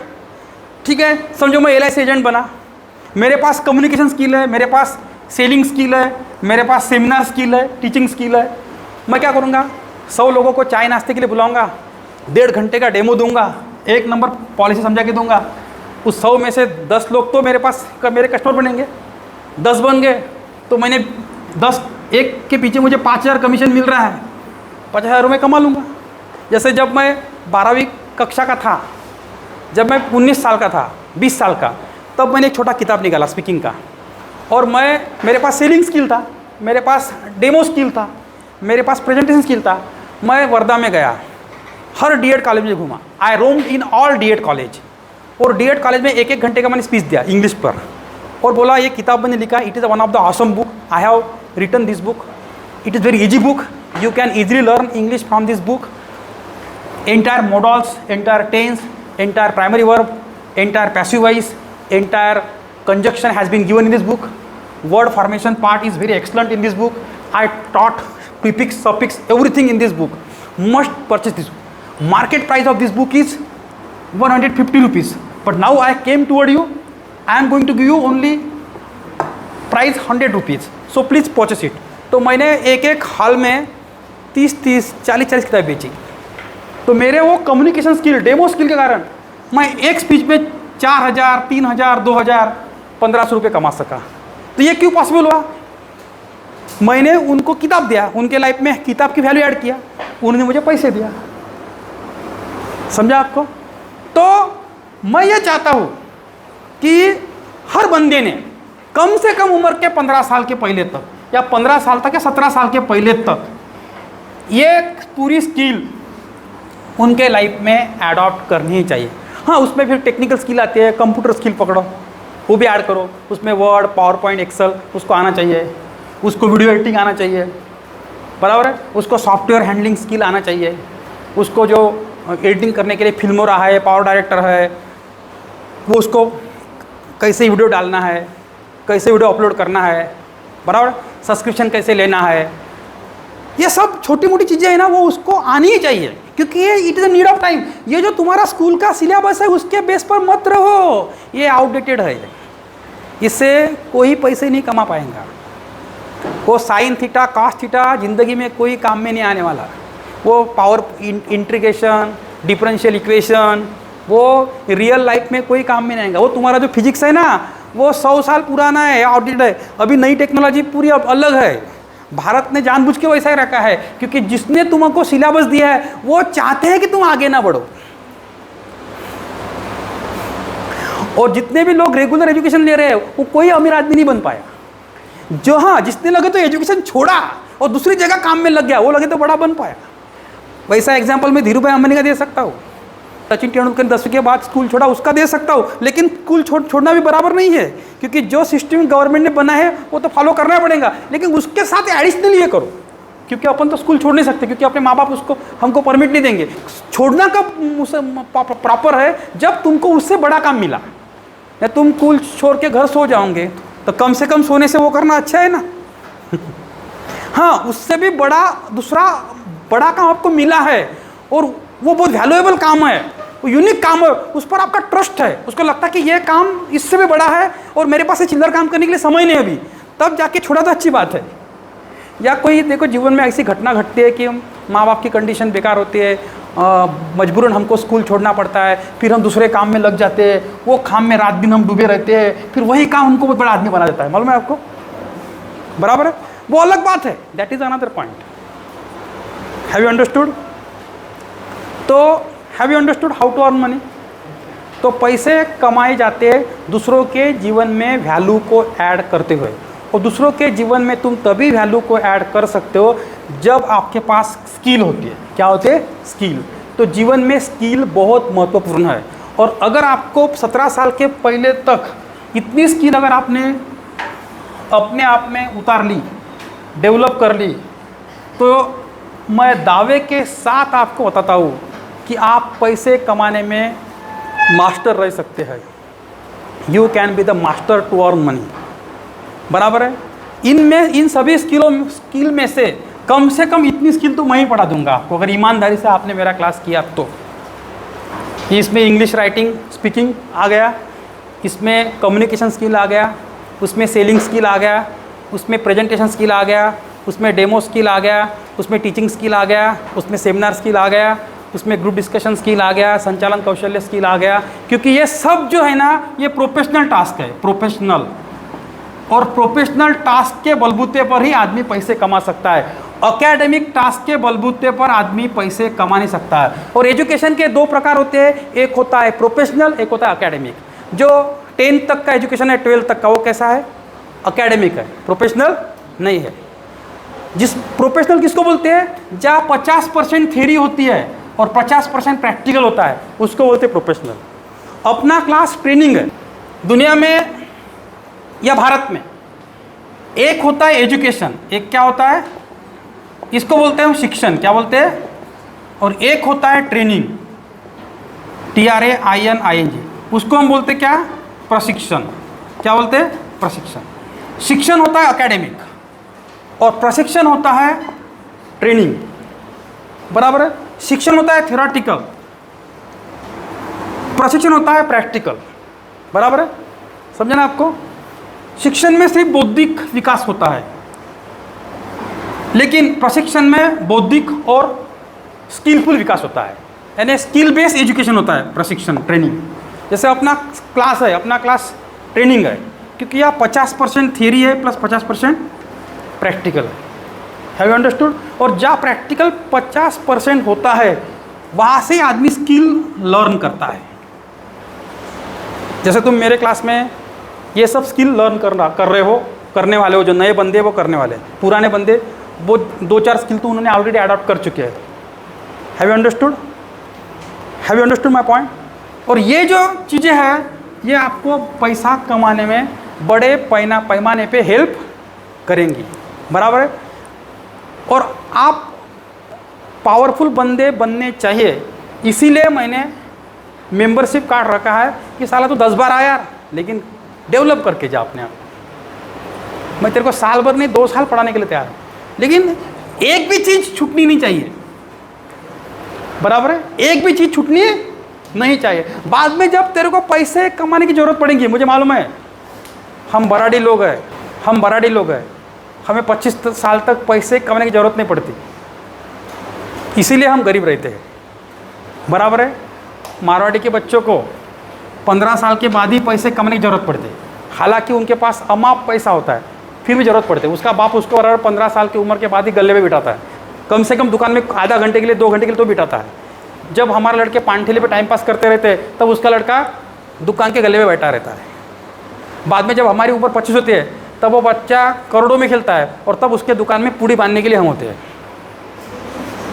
ठीक है, समझो मैं LIC एजेंट बना, मेरे पास कम्युनिकेशन स्किल है, मेरे पास सेलिंग स्किल है, मेरे पास सेमिनार स्किल है, टीचिंग स्किल है। मैं क्या करूँगा, 100 लोगों को चाय नाश्ते के लिए बुलाऊंगा, 1.5 घंटे का डेमो दूंगा, 1 नंबर पॉलिसी समझा के दूंगा। उस 100 में से 10 लोग तो मेरे कस्टमर बनेंगे, 10 बन गए तो मैंने 10 एक के पीछे मुझे 5,000 कमीशन मिल रहा है, 50,000 रुपये कमा लूँगा। जैसे जब मैं 12वीं कक्षा का था, जब मैं 19 साल का था, 20 साल का, तब मैंने एक छोटा किताब निकाला स्पीकिंग का, और मेरे पास सेलिंग स्किल था, मेरे पास डेमो स्किल था, मेरे पास प्रेजेंटेशन स्किल था। मैं वर्धा में गया, हर D.Ed कॉलेज में घूमा, I roamed in all D.Ed college, और D.Ed कॉलेज में 1-1 घंटे का मैंने स्पीच दिया इंग्लिश पर, और बोला ये किताब मैंने लिखा, it is one of the awesome book, I have written this book, it is very easy book, you can easily learn English from this book, entire modals, entire tense, entire primary verb, entire passive voice, entire conjunction has been given in this book. Word formation part is very excellent in this book. I taught prefix, suffix, everything in this book. Must purchase this book. Market price of this book is 150 rupees. But now I came toward you, I am going to give you only price 100 rupees. So please purchase it. तो मैंने एक एक hall में 30-30, 40-40 किताब बेची। तो मेरे वो कम्युनिकेशन स्किल, डेमो स्किल के कारण मैं एक स्पीच में 4000, 3000, 2000, 1500 रुपये कमा सका। तो ये क्यों पॉसिबल हुआ? मैंने उनको किताब दिया, उनके लाइफ में किताब की वैल्यू ऐड किया, उन्होंने मुझे पैसे दिया। समझा आपको? तो मैं ये चाहता हूँ कि हर बंदे ने कम से कम उम्र के 15 साल के पहले तक, या 15 साल तक या 17 साल के पहले तक ये पूरी स्किल उनके लाइफ में अडॉप्ट करनी ही चाहिए। हाँ, उसमें फिर टेक्निकल स्किल आती है, कंप्यूटर स्किल पकड़ो, वो भी ऐड करो। उसमें वर्ड, पावर पॉइंट, एक्सेल उसको आना चाहिए, उसको वीडियो एडिटिंग आना चाहिए, बराबर है, उसको सॉफ्टवेयर हैंडलिंग स्किल आना चाहिए, उसको जो एडिटिंग करने के लिए फिल्मों रहा है, पावर डायरेक्टर है, वो उसको कैसे वीडियो डालना है, कैसे वीडियो अपलोड करना है, बराबर, सब्सक्रिप्शन कैसे लेना है, ये सब छोटी मोटी चीज़ें हैं ना, वो उसको आनी ही चाहिए, क्योंकि ये it is a need of time. ये जो तुम्हारा स्कूल का सिलेबस है उसके बेस पर मत रहो, ये आउटडेटेड है, इससे कोई पैसे नहीं कमा पाएगा। वो साइन थीटा, कॉस थीटा ज़िंदगी में कोई काम में नहीं आने वाला। वो पावर इंटीग्रेशन, डिफरेंशियल इक्वेशन, वो रियल लाइफ में कोई काम में नहीं आएगा। वो तुम्हारा जो फिजिक्स है ना, वो 100 साल पुराना है, आउटडेटेड है। अभी नई टेक्नोलॉजी पूरी अब अलग है। भारत ने जानबूझ के वैसा ही रखा है, क्योंकि जिसने तुमको सिलेबस दिया है वो चाहते हैं कि तुम आगे ना बढ़ो। और जितने भी लोग रेगुलर एजुकेशन ले रहे हैं वो कोई अमीर आदमी नहीं बन पाया। जो हाँ, जिसने लगे तो एजुकेशन छोड़ा और दूसरी जगह काम में लग गया, वो लगे तो बड़ा बन पाया। वैसा एग्जाम्पल मैं धीरूभाई अंबानी का दे सकता हूँ। सचिन तेंदुलकर 10वीं के बाद स्कूल छोड़ा, उसका दे सकता हूँ, लेकिन स्कूल छोड़ना भी बराबर नहीं है, क्योंकि जो सिस्टम गवर्नमेंट ने बना है वो तो फॉलो करना पड़ेगा, लेकिन उसके साथ एडिशनल ये करो, क्योंकि अपन तो स्कूल छोड़ नहीं सकते, क्योंकि अपने माँ बाप उसको हमको परमिट नहीं देंगे। छोड़ना कब प्रॉपर है? जब तुमको उससे बड़ा काम मिला। या तुम स्कूल छोड़ के घर सो जाओगे तो कम से कम सोने से वो करना अच्छा है ना। हाँ, उससे भी बड़ा दूसरा बड़ा काम आपको मिला है, और वो बहुत वैल्यूएबल काम है, वो यूनिक काम है, उस पर आपका ट्रस्ट है, उसको लगता है कि ये काम इससे भी बड़ा है और मेरे पास चिल्लर काम करने के लिए समय नहीं अभी, तब जाके छोड़ा तो अच्छी बात है। या कोई देखो जीवन में ऐसी घटना घटती है कि माँ बाप की कंडीशन बेकार होती है, मजबूरन हमको स्कूल छोड़ना पड़ता है, फिर हम दूसरे काम में लग जाते हैं, वो काम में रात दिन हम डूबे रहते हैं, फिर वही काम हमको बहुत बड़ा आदमी बना देता है। मालूम है आपको? बराबर है, वो अलग बात है, that is another point. Have you understood? तो have you understood how to earn money? तो पैसे कमाए जाते हैं दूसरों के जीवन में वैल्यू को ऐड करते हुए, और दूसरों के जीवन में तुम तभी वैल्यू को ऐड कर सकते हो जब आपके पास स्किल होती है। क्या होती है? स्किल। तो जीवन में स्किल बहुत महत्वपूर्ण है, और अगर आपको 17 साल के पहले तक इतनी स्किल अगर आपने अपने आप में उतार ली, डेवलप कर ली, तो मैं दावे के साथ आपको बताता हूँ कि आप पैसे कमाने में मास्टर रह सकते हैं। You can be the master to earn money. बराबर है? इन सभी स्किल में से कम इतनी स्किल तो मैं ही पढ़ा दूंगा आपको, अगर ईमानदारी से आपने मेरा क्लास किया तो। इसमें इंग्लिश राइटिंग स्पीकिंग आ गया, इसमें कम्युनिकेशन स्किल आ गया, उसमें सेलिंग स्किल आ गया, उसमें प्रेजेंटेशन स्किल आ गया, उसमें डेमो स्किल आ गया, उसमें टीचिंग स्किल आ गया, उसमें सेमिनार स्किल आ गया, उसमें ग्रुप डिस्कशन स्किल आ गया, संचालन कौशल्य स्किल आ गया। क्योंकि ये सब जो है ना, ये प्रोफेशनल टास्क है, प्रोफेशनल, और प्रोफेशनल टास्क के बलबूते पर ही आदमी पैसे कमा सकता है। अकेडमिक टास्क के बलबूते पर आदमी पैसे कमा नहीं सकता है। और एजुकेशन के दो प्रकार होते हैं, एक होता है प्रोफेशनल, एक होता है अकेडमिक। जो 10th तक का एजुकेशन है, 12th तक का, वो कैसा है? अकेडमिक है, प्रोफेशनल नहीं है। जिस प्रोफेशनल किसको बोलते हैं? जहाँ 50% थ्योरी होती है और 50% प्रैक्टिकल होता है, उसको बोलते हैं प्रोफेशनल। अपना क्लास ट्रेनिंग है। दुनिया में या भारत में एक होता है एजुकेशन, एक क्या होता है? इसको बोलते हैं हम शिक्षण, क्या बोलते हैं? और एक होता है ट्रेनिंग, TRAINING, उसको हम बोलते क्या? प्रशिक्षण। क्या बोलते हैं? प्रशिक्षण। शिक्षण होता है एकेडमिक और प्रशिक्षण होता है ट्रेनिंग। बराबर है? शिक्षण होता है थ्योरेटिकल, प्रशिक्षण होता है प्रैक्टिकल। बराबर है? समझना आपको? शिक्षण में सिर्फ बौद्धिक विकास होता है, लेकिन प्रशिक्षण में बौद्धिक और स्किलफुल विकास होता है, यानी स्किल बेस्ड एजुकेशन होता है प्रशिक्षण ट्रेनिंग। जैसे अपना क्लास है, अपना क्लास ट्रेनिंग है, क्योंकि यह 50% थियरी है प्लस 50% प्रैक्टिकल है। Have you understood? और जहाँ प्रैक्टिकल 50% होता है वहाँ से आदमी स्किल लर्न करता है। जैसे तुम मेरे क्लास में ये सब स्किल लर्न कर रहे हो, करने वाले हो, जो नए बंदे वो करने वाले, पुराने बंदे वो 2-4 स्किल तो उन्होंने ऑलरेडी अडॉप्ट कर चुके हैं। Have you understood? Have you understood my point? और ये जो चीज़ें हैं ये आपको पैसा कमाने में बड़े पैमाने पे हेल्प करेंगी, बराबर है? और आप पावरफुल बंदे बनने चाहिए, इसीलिए मैंने मेंबरशिप कार्ड रखा है कि साला तो 10 बार आया यार, लेकिन डेवलप करके जा अपने आप। मैं तेरे को साल भर नहीं 2 साल पढ़ाने के लिए तैयार हूँ, लेकिन एक भी चीज़ छूटनी नहीं चाहिए, बराबर है? एक भी चीज़ छूटनी नहीं चाहिए। बाद में जब तेरे को पैसे कमाने की ज़रूरत पड़ेगी, मुझे मालूम है, हम बराड़ी लोग हैं, हमें 25 साल तक पैसे कमाने की ज़रूरत नहीं पड़ती, इसीलिए हम गरीब रहते हैं, बराबर है? मारवाड़ी के बच्चों को 15 साल के बाद ही पैसे कमाने की ज़रूरत पड़ती है, हालांकि उनके पास अमाप पैसा होता है, फिर भी ज़रूरत पड़ती है। उसका बाप उसको बराबर 15 साल की उम्र के बाद ही गले में बिठाता है, कम से कम दुकान में आधा घंटे के लिए 2 घंटे के लिए तो बिठाता है। जब हमारे लड़के पान ठेले पे टाइम पास करते रहते हैं तब उसका लड़का दुकान के गले में बैठा रहता है। बाद में जब हमारी उम्र 25 होती है तब वो बच्चा करोड़ों में खेलता है, और तब उसके दुकान में पूड़ी बांधने के लिए हम होते हैं,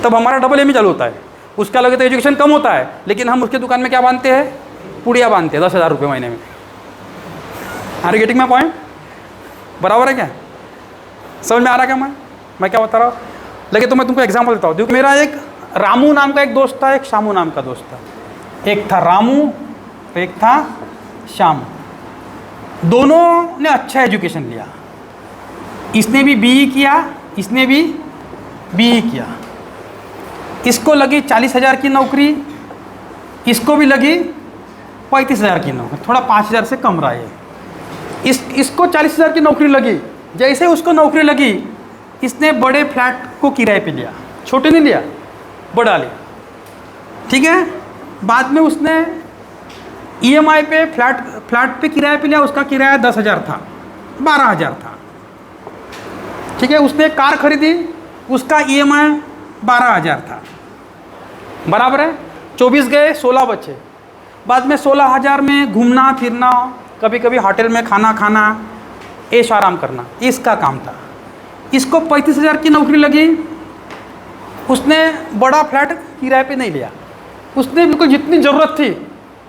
तब हमारा डबल एम ही चालू होता है। उसका लगे तो एजुकेशन कम होता है, लेकिन हम उसके दुकान में क्या बांधते हैं? पूड़ियाँ बांधते हैं 10,000 रुपये महीने में। Are you getting my point? बराबर है क्या? समझ में आ रहा क्या मैं क्या बता रहा हूँ? लेकिन तो मैं तुमको एग्जाम्पल देता हूँ। देखो, मेरा एक रामू नाम का एक दोस्त था, एक शामू नाम का दोस्त था। एक था रामू, एक था शामू। दोनों ने अच्छा एजुकेशन लिया, इसने भी बीई किया, इसने भी बीई किया। इसको लगी 40,000 की नौकरी, इसको भी लगी 35,000 की नौकरी, थोड़ा 5,000 से कम रहा है। इसको 40,000 की नौकरी लगी। जैसे उसको नौकरी लगी, इसने बड़े फ्लैट को किराए पे लिया, छोटे नहीं लिया, बड़ा लिया, ठीक है? बाद में उसने ईएमआई पे फ्लैट पे किराए पे लिया, उसका किराया 10,000 था, 12,000 था, ठीक है? उसने एक कार खरीदी, उसका ईएमआई 12,000 था, बराबर है? 24 गए, 16 बचे। बाद में 16,000 में घूमना फिरना, कभी कभी होटल में खाना, ऐश आराम करना, इसका काम था। इसको 35,000 की नौकरी लगी, उसने बड़ा फ्लैट किराए पे नहीं लिया, उसने बिल्कुल जितनी ज़रूरत थी,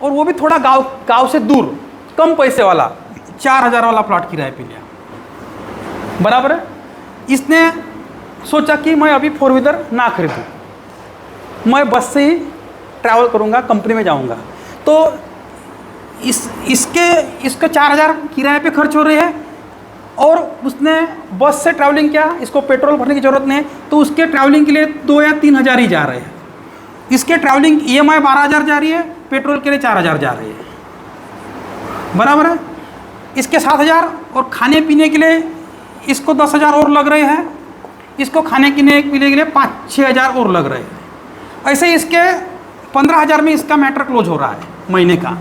और वो भी थोड़ा गांव से दूर, कम पैसे वाला 4,000 वाला प्लॉट किराए पे लिया, बराबर है? इसने सोचा कि मैं अभी 4 व्हीलर ना खरीदूँ, मैं बस से ही ट्रैवल करूँगा, कंपनी में जाऊँगा। तो इसके 4,000 किराए पे खर्च हो रहे हैं, और उसने बस से ट्रैवलिंग किया, इसको पेट्रोल भरने की ज़रूरत नहीं, तो उसके ट्रैवलिंग के लिए 2 या 3,000 ही जा रहे हैं। इसके ट्रैवलिंग ईएमआई 12,000 जा रही है, पेट्रोल के लिए 4,000 जा रही है, बराबर है? इसके 7,000 और खाने पीने के लिए इसको 10,000 और लग रहे हैं, इसको खाने पीने के लिए 5-6 हज़ार और लग रहे हैं। ऐसे ही इसके 15,000 में इसका मैटर क्लोज हो रहा है महीने का,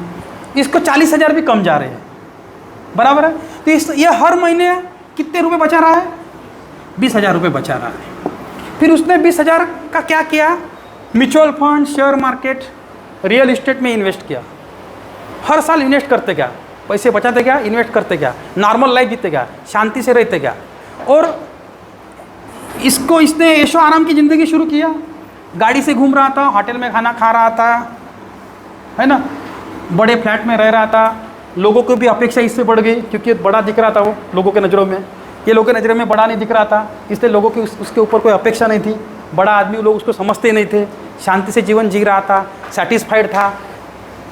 इसको 40,000 भी कम जा रहे हैं, बराबर है? तो ये हर महीने कितने रुपए बचा रहा है? 20,000 रुपये बचा रहा है। फिर उसने 20,000 का क्या किया? Mutual fund, share market, real estate में इन्वेस्ट किया। हर साल इन्वेस्ट करते क्या, पैसे बचाते क्या, इन्वेस्ट करते क्या, नॉर्मल लाइफ जीते क्या, शांति से रहते क्या। और इसने ऐशो आराम की ज़िंदगी शुरू किया, गाड़ी से घूम रहा था, होटल में खाना खा रहा था, है ना, बड़े फ्लैट में रह रहा था। लोगों को भी अपेक्षा इससे बढ़ गई, क्योंकि बड़ा दिख रहा था वो लोगों के नज़रों में, ये लोगों के नज़रों में बड़ा नहीं दिख रहा था, इसलिए लोगों की उसके ऊपर कोई अपेक्षा नहीं थी। बड़ा आदमी लोग उसको समझते नहीं थे, शांति से जीवन जी रहा था, सेटिस्फाइड था।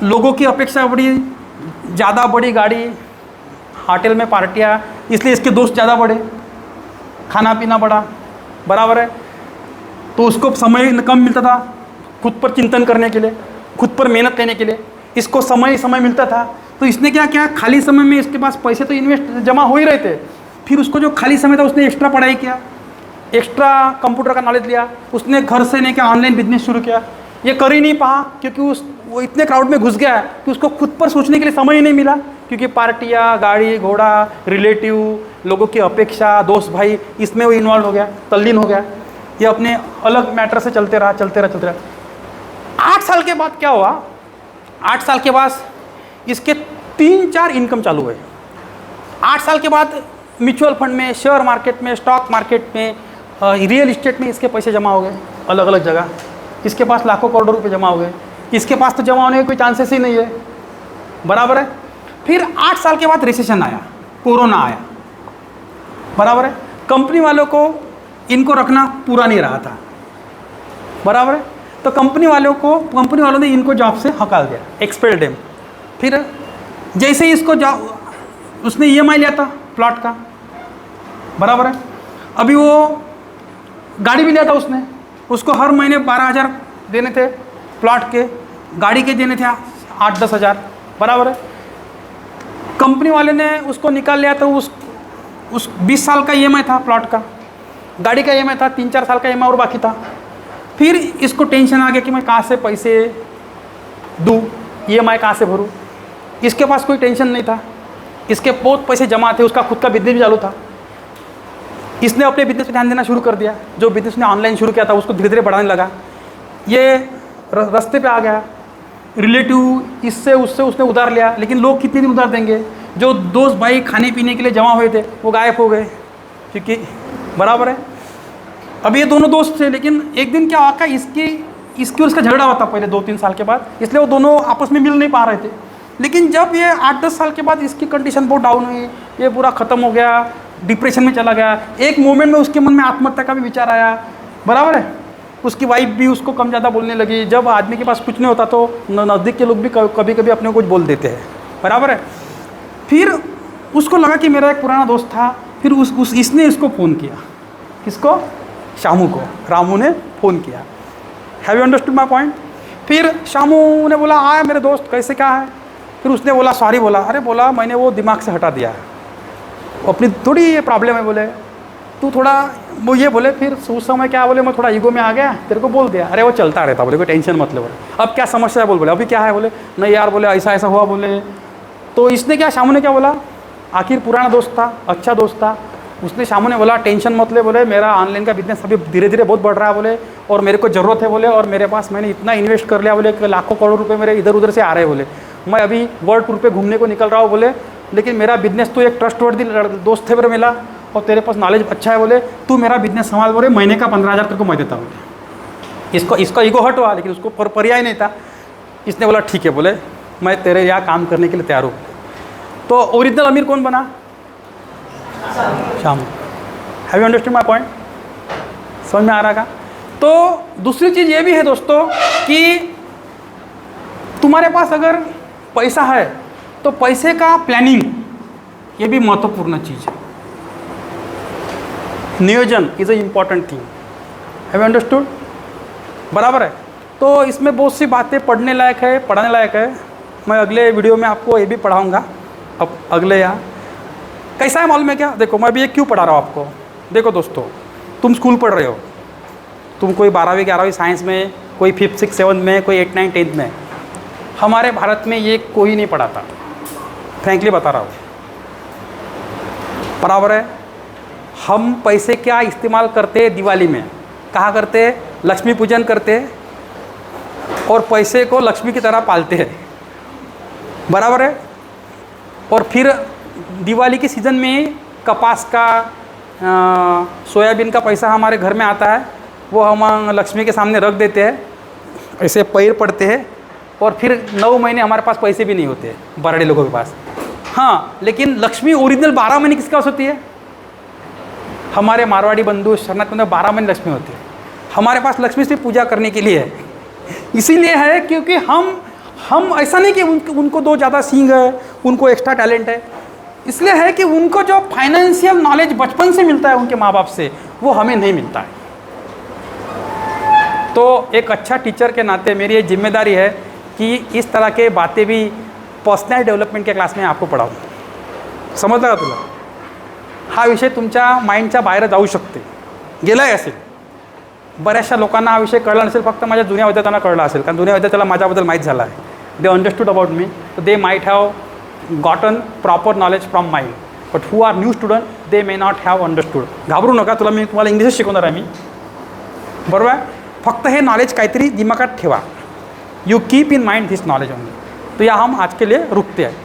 लोगों की अपेक्षा बड़ी, ज़्यादा बड़ी गाड़ी, होटल में पार्टियाँ, इसलिए इसके दोस्त ज़्यादा बढ़े, खाना पीना बढ़ा, बराबर है? तो उसको समय कम मिलता था खुद पर चिंतन करने के लिए, खुद पर मेहनत करने के लिए, इसको समय मिलता था। तो इसने क्या किया, खाली समय में इसके पास पैसे तो इन्वेस्ट जमा हो ही रहे थे, फिर उसको जो खाली समय था उसने एक्स्ट्रा पढ़ाई किया, एक्स्ट्रा कंप्यूटर का नॉलेज लिया, उसने घर से नहीं क्या ऑनलाइन बिजनेस शुरू किया। ये कर ही नहीं पा क्योंकि वो इतने क्राउड में घुस गया है कि उसको खुद पर सोचने के लिए समय ही नहीं मिला, क्योंकि पार्टियाँ, गाड़ी घोड़ा, रिलेटिव, लोगों की अपेक्षा, दोस्त भाई, इसमें वो इन्वॉल्व हो गया, तल्लीन हो गया। ये अपने अलग मैटर से चलते रहा। 8 साल के बाद क्या हुआ, 8 साल के बाद इसके 3-4 इनकम चालू हुए। 8 साल के बाद म्यूचुअल फंड में, शेयर मार्केट में, स्टॉक मार्केट में, रियल इस्टेट में इसके पैसे जमा हो गए अलग अलग जगह। इसके पास लाखों करोड़ों रुपए जमा हो गए। इसके पास तो जमा होने के कोई चांसेस ही नहीं है, बराबर है। फिर 8 साल के बाद रिसेशन आया, कोरोना आया, बराबर है। कंपनी वालों को इनको रखना पूरा नहीं रहा था, बराबर है। तो कंपनी वालों ने इनको जॉब से हकाल दिया, एक्सपेल्ड देम। फिर जैसे ही इसको जॉब, उसने EMI लिया था प्लॉट का, बराबर है। अभी वो गाड़ी भी लिया था उसने, उसको हर महीने 12,000 देने थे प्लॉट के, गाड़ी के देने थे 8-10 हज़ार, बराबर है। कंपनी वाले ने उसको निकाल लिया, तो उस 20 साल का EMI था प्लॉट का, गाड़ी का EMI था, 3-4 साल का EMI और बाकी था। फिर इसको टेंशन आ गया कि मैं कहाँ से पैसे दूँ, EMI कहाँ से भरूँ। इसके पास कोई टेंशन नहीं था, इसके बहुत पैसे जमा थे, उसका खुद का बिजनेस भी चालू था। इसने अपने बिजनेस पे ध्यान देना शुरू कर दिया। जो बिजनेस ने ऑनलाइन शुरू किया था उसको धीरे धीरे बढ़ाने लगा। ये रास्ते पे आ गया। रिलेटिव इससे उससे उसने उधार लिया, लेकिन लोग कितने दिन उधार देंगे। जो दोस्त भाई खाने पीने के लिए जमा हुए थे वो गायब हो गए, क्योंकि बराबर है। अब ये दोनों दोस्त थे, लेकिन एक दिन क्या हुआ, इसकी और इसका झगड़ा हुआ था पहले 2-3 साल के बाद, इसलिए वो दोनों आपस में मिल नहीं पा रहे थे। लेकिन जब ये 8-10 साल के बाद इसकी कंडीशन बहुत डाउन हुई, ये पूरा ख़त्म हो गया, डिप्रेशन में चला गया। एक मोमेंट में उसके मन में आत्महत्या का भी विचार आया, बराबर है। उसकी वाइफ भी उसको कम ज़्यादा बोलने लगी। जब आदमी के पास कुछ नहीं होता तो नज़दीक के लोग भी कभी कभी अपने को कुछ बोल देते हैं, बराबर है। फिर उसको लगा कि मेरा एक पुराना दोस्त था, फिर इसने इसको फ़ोन किया। किसको? शामू को। रामू ने फ़ोन किया। Have you understood my point? फिर शामू ने बोला, आया मेरे दोस्त, कैसे क्या है? फिर उसने बोला, सॉरी बोला। अरे बोला, मैंने वो दिमाग से हटा दिया है, अपनी थोड़ी ये प्रॉब्लम है। बोले तू थोड़ा वो ये बोले। फिर उस समय क्या बोले, मैं थोड़ा ईगो में आ गया, तेरे को बोल दिया। अरे वो चलता रहता, बोले कोई टेंशन मत ले। बोले अब क्या समस्या है? बोले अभी क्या है? बोले नहीं यार, बोले ऐसा ऐसा हुआ। बोले तो इसने क्या, शामू ने क्या बोला, आखिर पुराना दोस्त था, अच्छा दोस्त था, उसने शामू ने बोला टेंशन मत ले। बोले मेरा ऑनलाइन का बिजनेस अभी धीरे धीरे बहुत बढ़ रहा है। बोले और मेरे को ज़रूरत है। बोले और मेरे पास मैंने इतना इन्वेस्ट कर लिया। बोले कि लाखों करोड़ रुपये मेरे इधर उधर से आ रहे हैं। बोले मैं अभी वर्ल्ड टूर पे घूमने को निकल रहा हूँ। बोले लेकिन मेरा बिजनेस तो एक ट्रस्टवर्दी दोस्त थे मेरे मिला, और तेरे पास नॉलेज अच्छा है। बोले तू मेरा बिजनेस संभाल। बोले महीने का 15,000 तेरे को मैं देता हूँ। इसका ईगो हट हुआ, लेकिन उसको पर्याय नहीं था। इसने बोला ठीक है, बोले मैं तेरे यहाँ काम करने के लिए तैयार हूँ। तो ओरिजिनल अमीर कौन बना? Shamu. Have you understood my point? समझ में आ रहा का? तो दूसरी चीज़ ये भी है दोस्तों कि तुम्हारे पास अगर पैसा है तो पैसे का प्लानिंग, ये भी महत्वपूर्ण चीज़ है। नियोजन is a important thing. Have you understood? बराबर है। तो इसमें बहुत सी बातें पढ़ने लायक है, पढ़ाने लायक है। मैं अगले वीडियो में आपको ये भी पढ़ाऊँगा। अब अगले यहाँ कैसा है मालूम है क्या? देखो मैं अभी ये क्यों पढ़ा रहा हूँ आपको। देखो दोस्तों, तुम स्कूल पढ़ रहे हो, तुम कोई 12वीं 11वीं साइंस में, कोई 5th 6th 7th में, कोई 8th 9th 10th में। हमारे भारत में ये कोई नहीं पढ़ाता, फ्रैंकली बता रहा हूँ, बराबर है। हम पैसे क्या इस्तेमाल करते दिवाली में, कहाँ करते? लक्ष्मी पूजन करते, और पैसे को लक्ष्मी की तरह पालते हैं, बराबर है। और फिर दिवाली के सीज़न में कपास का, सोयाबीन का पैसा हमारे घर में आता है, वो हम लक्ष्मी के सामने रख देते हैं, ऐसे पैर पड़ते हैं, और फिर 9 महीने हमारे पास पैसे भी नहीं होते बरड़े लोगों के पास। हाँ, लेकिन लक्ष्मी ओरिजिनल 12 महीने किसके पास होती है? हमारे मारवाड़ी बंधु शरणार्थ में 12 महीने लक्ष्मी होती है। हमारे पास लक्ष्मी सिर्फ पूजा करने के लिए है। इसीलिए है क्योंकि हम ऐसा नहीं कि उनको 2 ज़्यादा सींग है, उनको एक्स्ट्रा टैलेंट है। इसलिए है कि उनको जो फाइनेंशियल नॉलेज बचपन से मिलता है उनके माँ बाप से, वो हमें नहीं मिलता है। तो एक अच्छा टीचर के नाते मेरी ये जिम्मेदारी है कि इस तरह के बातें भी पर्सनल डेव्हलपमेंट के क्लास में आपको पढ़ाऊँ। समजलं का तुला? हा विषय तुमच्या माइंडच्या बाहेर जाऊ शकते, गेलाही असेल. बऱ्याचशा लोकांना हा विषय कळला नसेल, फक्त माझ्या जुन्या विद्यार्थ्यांना कळला असेल, कारण जुन्या विद्यार्थ्याला माझ्याबद्दल माहीत झालं आहे. They understood about me, they might have gotten proper knowledge from mind, but who are new student they may not have understood. घाबरू नका, तुम्हाला इंग्लिशच शिकवणार आहे मी, बरोबर आहे. फक्त हे नॉलेज काहीतरी दिमागात ठेवा. You keep in mind this knowledge only. तो या हम आज के लिए रुकते हैं.